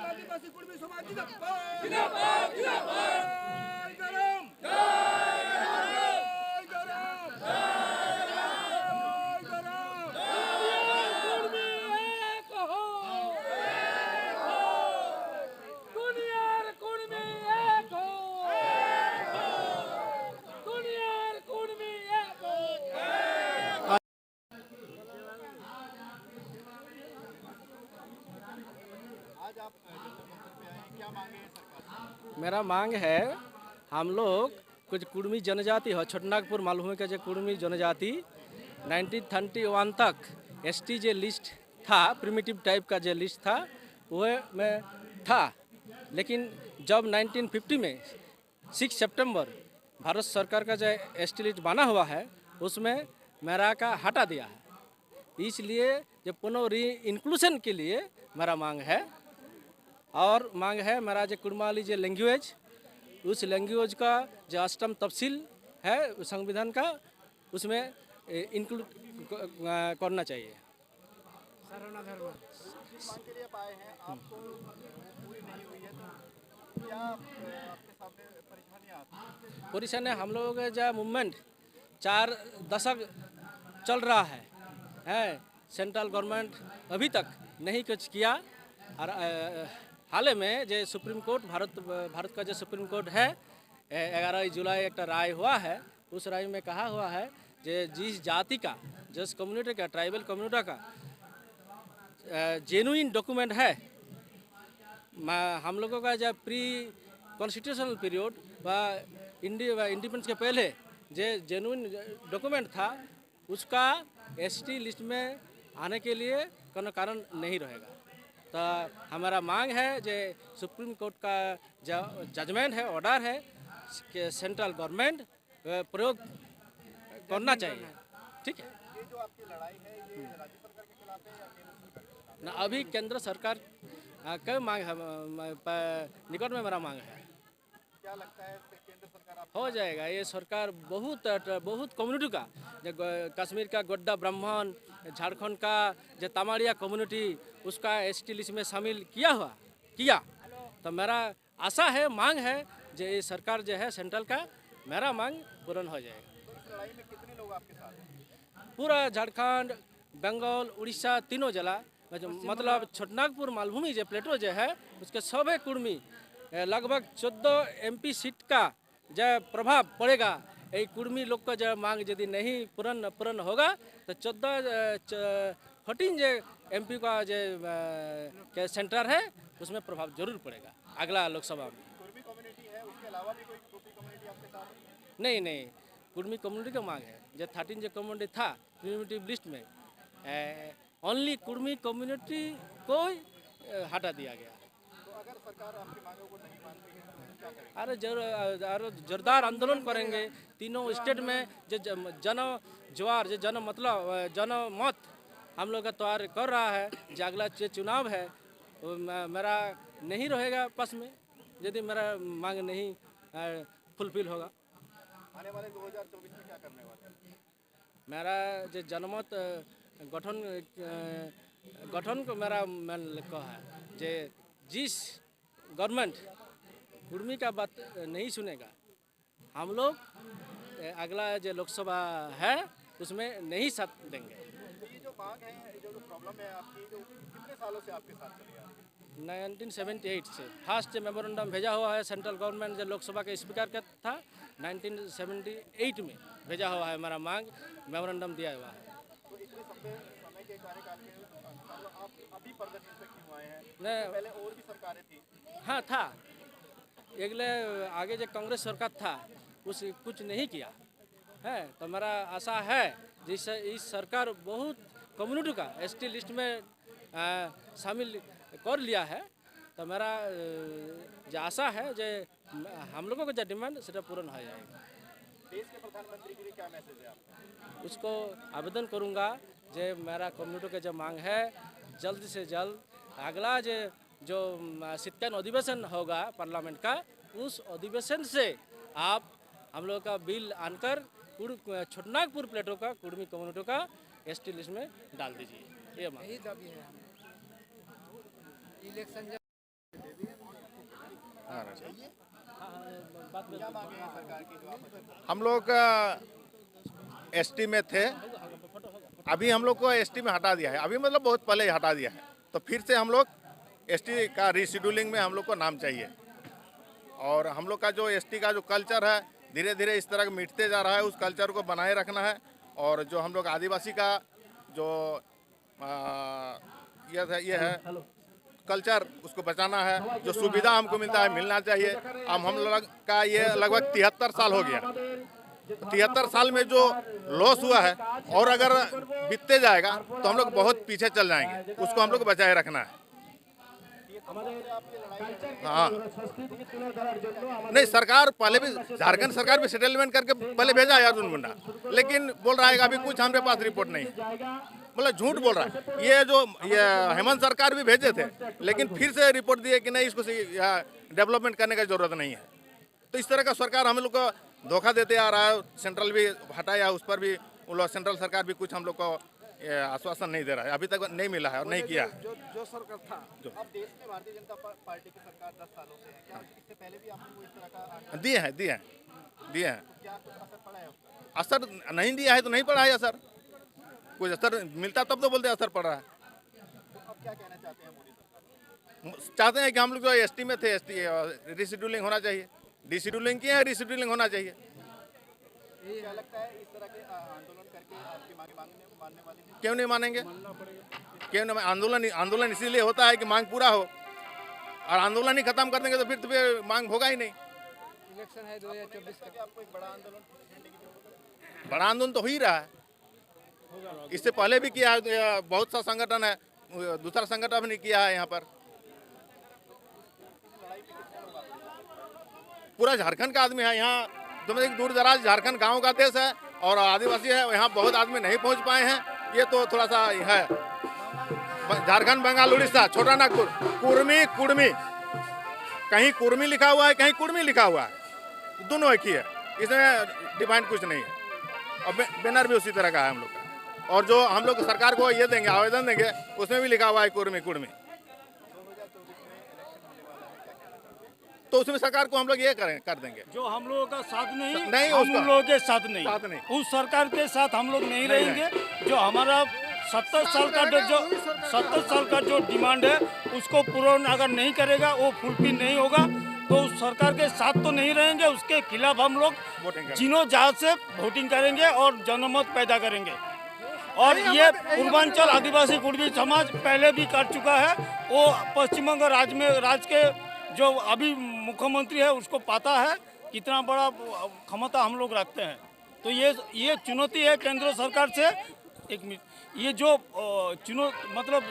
आदिवासी कुर्मी समाज जिंदाबाद। जय गरम, मेरा मांग है, हम लोग कुछ कुर्मी जनजाति हो, छोटनागपुर मालभूमि का जो कुर्मी जनजाति 1931 तक एसटी जो लिस्ट था, प्रिमिटिव टाइप का जो लिस्ट था वह में था। लेकिन जब 1950 में 6 सितंबर भारत सरकार का जो एसटी लिस्ट बना हुआ है उसमें मेरा का हटा दिया है। इसलिए जो पुनः री इंक्लूशन के लिए मेरा मांग है। और मांग है मेरा जो कुड़माली जो लैंग्वेज, उस लैंग्वेज का जो अष्टम तफसील है संविधान का, उसमें इंक्लूड करना चाहिए। परेशानी हम लोगों का जो मूवमेंट 4 दशक चल रहा है, सेंट्रल गवर्नमेंट अभी तक नहीं कुछ किया। और हाल में जो सुप्रीम कोर्ट भारत का जो सुप्रीम कोर्ट है 11 जुलाई एक राय हुआ है, उस राय में कहा हुआ है कि जिस जाति का, जिस कम्युनिटी का, ट्राइबल कम्युनिटी का जेन्युइन डॉक्यूमेंट है, हम लोगों का जब प्री कॉन्स्टिट्यूशनल पीरियड व इंडिपेंडेंस के पहले जो जेन्युइन डॉक्यूमेंट था उसका एसटी लिस्ट में आने के लिए कोई कारण नहीं रहेगा। तो हमारा मांग है जो सुप्रीम कोर्ट का जो जजमेंट है, ऑर्डर है कि सेंट्रल गवर्नमेंट प्रयोग करना चाहिए। ठीक है। ये जो आपकी लड़ाई है ये राज्य सरकार के खिलाफ है या केंद्र सरकार के खिलाफ? ना अभी केंद्र सरकार का मांग है, निकट में मेरा मांग है। क्या लगता है केंद्र सरकार हो जाएगा। ये सरकार बहुत कम्युनिटी का, जो कश्मीर का गोड्डा ब्राह्मण, झारखंड का जो तमाड़िया कम्युनिटी, उसका एसटी लिस्ट में शामिल किया। तो मेरा आशा है, मांग है जो ये सरकार जो है सेंट्रल का, मेरा मांग पूर्ण हो जाएगा। तो इस लड़ाई में कितने लोग आपके साथ हैं? पूरा झारखंड, बंगाल, उड़ीसा तीनों जिला, मतलब छोटनागपुर मालभूमि जो प्लेटो जो है उसके सभी कुर्मी लगभग 14 एमपी सीट का जो प्रभाव पड़ेगा। ये कुर्मी लोग का जो मांग यदि नहीं पूर्ण होगा तो 14 जो एमपी का जो सेंटर है उसमें प्रभाव जरूर पड़ेगा अगला लोकसभा में। कुर्मी कम्युनिटी है, उसके अलावा भी कोई कुर्मी कम्युनिटी आपके साथ है? नहीं, कुर्मी कम्युनिटी का मांग है। जो 13 जो कम्युनिटी था प्रिमिटिव लिस्ट में, ओनली कुर्मी कम्युनिटी को हटा दिया गया। तो अगर सरकार आपकी मांगों को नहीं मानती है तो क्या करेंगे? अरे जोरदार आंदोलन करेंगे। तीनों स्टेट में जो जनमत हम लोग का तैयार कर रहा है। जो अगला चुनाव है वो मेरा नहीं रहेगा पास में, यदि मेरा मांग नहीं फुलफिल होगा। आने वाले 2024 में क्या करने वाले हैं? मेरा जो जनमत गठन को मेरा मन लिखा है जे जिस गवर्नमेंट कुर्मी का बात नहीं सुनेगा, हम लोग अगला जो लोकसभा है उसमें नहीं साथ देंगे। तो ये जो मांग है, जो प्रॉब्लम है आपकी, जो कितने सालों से आपके साथ चली आ रही है? 1978 से फर्स्ट मेमोरेंडम भेजा हुआ है सेंट्रल गवर्नमेंट जो लोकसभा के स्पीकर का था, 1978 में भेजा हुआ है। हमारा मांग मेमोरेंडम दिया हुआ है। तो इतने समय के कार्यकाल के मतलब आप अभी प्रगति पे क्यों आए हैं? नहीं, पहले और भी सरकारें थी। हाँ था, अगले आगे जो कांग्रेस सरकार था उस कुछ नहीं किया है। तो मेरा आशा है जिससे इस सरकार बहुत कम्युनिटी का एसटी लिस्ट में शामिल कर लिया है। तो मेरा जो आशा है जो हम लोगों का जो डिमांड सेटा पूर्ण हो जाएगा। देश के प्रधानमंत्री के लिए क्या मैसेज है आपका? उसको आवेदन करूंगा जो मेरा कम्युनिटी का जो मांग है जल्द से जल्द अगला जो शीतकालीन अधिवेशन होगा पार्लियामेंट का, उस अधिवेशन से आप हम लोग का बिल आनकर छोटनागपुर प्लेटो का कुर्मी कम्युनिटी का एसटी लिस्ट में डाल दीजिए। ये मांग। इलेक्शन जब क्या मांगे हैं सरकार की जो आप हम लोग एसटी में थे, अभी हम लोग को एसटी में हटा दिया है। अभी मतलब बहुत पहले ही हटा दिया है, तो फिर से हम लोग एसटी का रीशेड्यूलिंग में हम लोग को नाम चाहिए। और हम लोग का जो एसटी का जो कल्चर है धीरे धीरे इस तरह मिटते जा रहा है, उस कल्चर को बनाए रखना है। और जो हम लोग आदिवासी का जो ये है कल्चर, उसको बचाना है। जो सुविधा हमको मिलता है मिलना चाहिए। अब हम लोग का ये लगभग 73 साल हो गया। 73 साल में जो लॉस हुआ है और अगर बीतते जाएगा तो हम लोग बहुत पीछे चल जाएंगे। उसको हम लोग बचाए रखना है। हाँ, नहीं, सरकार पहले भी, झारखंड सरकार भी सेटलमेंट करके पहले भेजा है अर्जुन मुंडा, लेकिन बोल रहा है कि अभी कुछ हमारे पास रिपोर्ट नहीं है। मतलब झूठ बोल रहा है। ये हेमंत सरकार भी भेजे थे, लेकिन फिर से रिपोर्ट दिए कि नहीं, इसको डेवलपमेंट करने की जरूरत नहीं है। तो इस तरह का सरकार हम लोग को धोखा देते आ रहा है। सेंट्रल भी हटाया, उस पर भी उन लोग, सेंट्रल सरकार भी कुछ हम लोग को आश्वासन नहीं दे रहा है, अभी तक नहीं मिला है और नहीं किया है। जो सरकार था, अब देश में भारतीय जनता पार्टी की सरकार 10 सालों से है, क्या इससे पहले भी आपको इस तरह का दिए हैं क्या कुछ असर पड़ा है उसका? असर नहीं दिया है तो नहीं पड़ा है असर। कुछ असर मिलता तब तो बोलते असर पड़ रहा है। तो अब क्या कहना चाहते हैं मोदी सरकार? चाहते हैं कि हम लोग जो एसटी में थे, एसटी रीशेड्यूलिंग होना चाहिए। डिशेड्यूलिंग किया है, रीशेड्यूलिंग होना चाहिए। क्या लगता है इस तरह के आंदोलन करके आपकी मानने वाले हैं? क्यों नहीं मानेंगे? क्यों नहीं? आंदोलन इसीलिए होता है कि मांग पूरा हो, और आंदोलन ही खत्म कर देंगे तो फिर मांग होगा ही नहीं। इलेक्शन है 2024 का। आपको एक बड़ा आंदोलन छेड़ने की जरूरत है? बड़ा आंदोलन तो हो ही रहा है, इससे पहले भी किया है। बहुत सा संगठन है, दूसरा संगठन भी नहीं किया है। यहाँ पर पूरा झारखंड का आदमी है। यहाँ तो एक दूर दराज झारखंड गांव का देश है और आदिवासी है, यहाँ बहुत आदमी नहीं पहुँच पाए हैं। ये तो थोड़ा सा है। झारखंड, बंगाल, उड़ीसा, छोटा नागपुर, कुर्मी कुर्मी, कहीं कुर्मी लिखा हुआ है, कहीं कुर्मी लिखा हुआ है, दोनों एक ही है। इसमें डिफाइन कुछ नहीं है। और बैनर भी उसी तरह का है हम लोग का। और जो हम लोग सरकार को ये देंगे, आवेदन देंगे, उसमें भी लिखा हुआ है कुर्मी कुर्मी। तो उसमें सरकार को हम लोग ये कर देंगे। जो हम लोगों का साथ नहीं उसका हम लोगों के साथ नहीं, नहीं। उस सरकार के साथ हम लोग नहीं रहेंगे। जो हमारा 70 साल का जो डिमांड है उसको पूर्ण अगर नहीं करेगा, वो फुलफिल नहीं होगा, तो उस सरकार के साथ तो नहीं रहेंगे। उसके खिलाफ हम लोग जिनो जहाज से वोटिंग करेंगे और जनमत पैदा करेंगे। और ये पूर्वांचल आदिवासी कुर्मी समाज पहले भी कर चुका है। वो पश्चिम बंगाल राज्य के जो अभी मुख्यमंत्री है उसको पता है कितना बड़ा क्षमता हम लोग रखते हैं। तो ये चुनौती है केंद्र सरकार से। एक मिनट, ये जो मतलब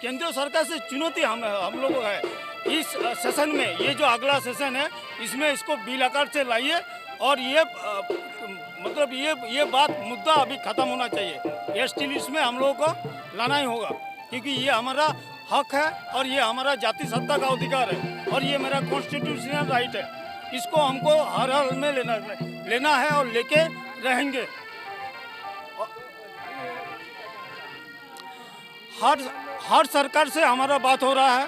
केंद्र सरकार से चुनौती हम लोग है इस सेशन में। ये जो अगला सेशन है इसमें इसको बिल आकार से लाइए और ये मतलब ये बात मुद्दा अभी खत्म होना चाहिए। एसटी लिस्ट में हम लोगों को लाना ही होगा, क्योंकि ये हमारा हक है और ये हमारा जाति सत्ता का अधिकार है और ये मेरा कॉन्स्टिट्यूशनल राइट है। इसको हमको हर हाल में लेना है और लेके रहेंगे। हर सरकार से हमारा बात हो रहा है,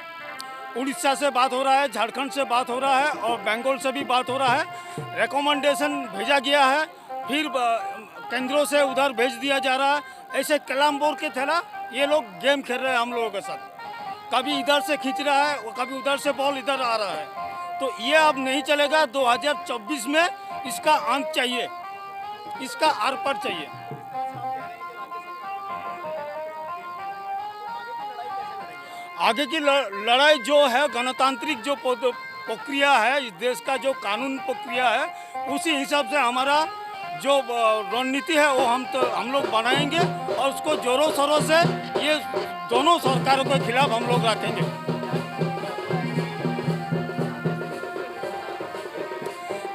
उड़ीसा से बात हो रहा है, झारखंड से बात हो रहा है और बंगाल से भी बात हो रहा है। रिकमेंडेशन भेजा गया है, फिर केंद्रों से उधर भेज दिया जा रहा है। ऐसे कलाम बोर के थैला ये लोग गेम खेल रहे हैं हम लोगों के साथ। कभी इधर से खींच रहा है, कभी उधर से बॉल इधर आ रहा है। तो ये अब नहीं चलेगा। 2024 में इसका अंत चाहिए, इसका आर पार चाहिए। आगे की लड़ाई जो है गणतांत्रिक जो प्रक्रिया है, इस देश का जो कानून प्रक्रिया है, उसी हिसाब से हमारा जो रणनीति है वो हम लोग बनाएंगे और उसको जोरों शोरों से ये दोनों सरकारों के खिलाफ हम लोग रखेंगे।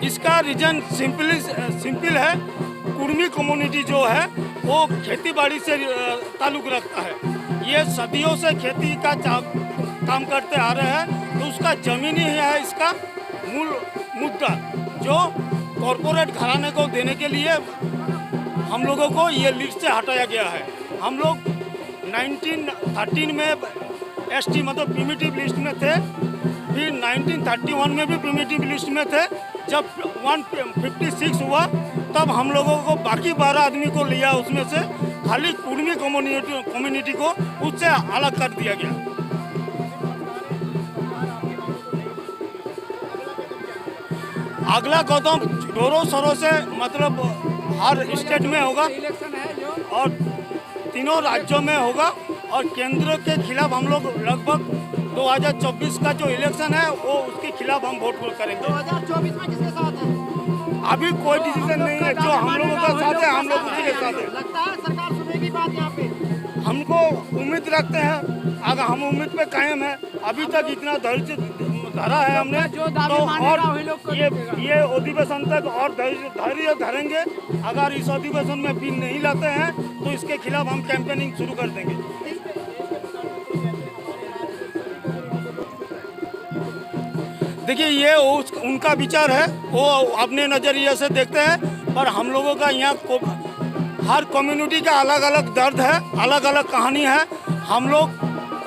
इसका रीजन सिंपल है। कुर्मी कम्युनिटी जो है वो खेती बाड़ी से ताल्लुक रखता है। ये सदियों से खेती का काम करते आ रहे हैं, तो उसका जमीन ही है इसका मूल मुद्दा, जो कॉरपोरेट घराने को देने के लिए हम लोगों को ये लिस्ट से हटाया गया है। हम लोग 1913 में एसटी मतलब प्रिमिटिव लिस्ट में थे, फिर 1931 में भी प्रिमिटिव लिस्ट में थे। जब 156 हुआ तब हम लोगों को बाकी 12 आदमी को लिया, उसमें से खाली कुर्मी कम्युनिटी को उससे अलग कर दिया गया। अगला कदम जोरों शोरों से मतलब हर स्टेट में होगा इलेक्शन है जो और तीनों राज्यों में होगा, और केंद्र के खिलाफ हम लोग लगभग 2024 का जो इलेक्शन है वो उसके खिलाफ हम वोट करेंगे। 2024 में किसके साथ है? अभी कोई डिसीजन नहीं है, जो हम लोगों का साथ है हम लोग उसी के साथ है। लगता है सरकार सुनेगी बात यहाँ पे? हमको उम्मीद रखते हैं, अगर हम उम्मीद पे कायम है। अभी तक इतना धैर्य धरा है हमने, जो दावे तो मानेगा और वही लोग को ये अधिवेशन तक और धैर्य धरेंगे। अगर इस अधिवेशन में बिल नहीं लाते हैं तो इसके खिलाफ हम कैंपेनिंग शुरू कर देंगे। देखिए ये उनका विचार है, वो अपने नज़रिए से देखते हैं, पर हम लोगों का यहाँ हर कम्युनिटी का अलग अलग दर्द है, अलग अलग कहानी है। हम लोग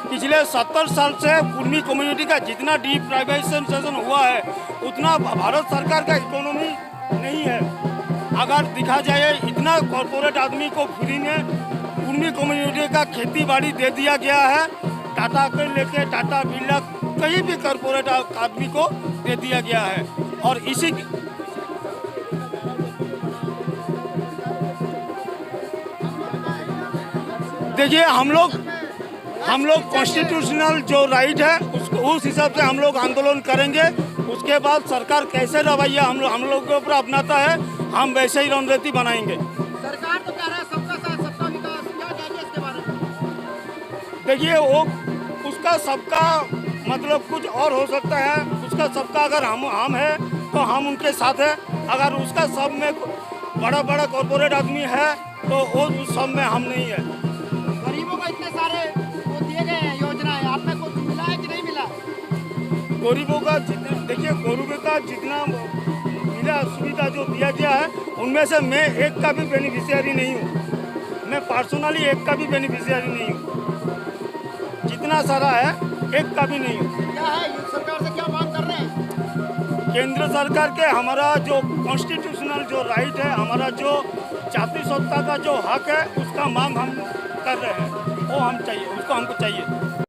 पिछले 70 साल से कुर्मी कम्युनिटी का जितना डिप्राइवेटाइजेशन हुआ है उतना भारत सरकार का इकोनॉमी नहीं है। अगर देखा जाए इतना कॉरपोरेट आदमी को फ्री में कुर्मी कम्युनिटी का खेती बाड़ी दे दिया गया है, टाटा को लेके टाटा बिरला कहीं भी कॉरपोरेट आदमी को दे दिया गया है। और इसी देखिए हम लोग कॉन्स्टिट्यूशनल जो राइट है उस हिसाब से हम लोग आंदोलन करेंगे। उसके बाद सरकार कैसे रवैया हम लोग के ऊपर अपनाता है, हम वैसे ही रणनीति बनाएंगे। सरकार तो कह रहा है सबका साथ सबका विकास, क्या कहेंगे इसके बारे में? देखिए वो उसका सबका मतलब कुछ और हो सकता है, उसका सबका अगर हम है तो हम उनके साथ हैं। अगर उसका सब में बड़ा बड़ा कॉरपोरेट आदमी है तो वो उस सब में हम नहीं है। गरीबों को इतने सारे वो दिए गए हैं योजनाएं, आप में कुछ मिला है कि नहीं मिला? गरीबों का जितना देखिए गरीबों का जितना मिला सुविधा जो दिया गया है उनमें से मैं एक का भी बेनिफिशियरी नहीं हूँ। मैं पर्सनली एक का भी बेनिफिशियरी नहीं हूँ। जितना सारा है एक का भी नहीं हूँ। क्या है सरकार से क्या मांग कर रहे हैं? केंद्र सरकार के हमारा जो कॉन्स्टिट्यूशनल जो राइट है, हमारा जो जाति सत्ता का जो हक है उसका मांग हम कर रहे हैं, वो हम चाहिए, उसको हमको चाहिए।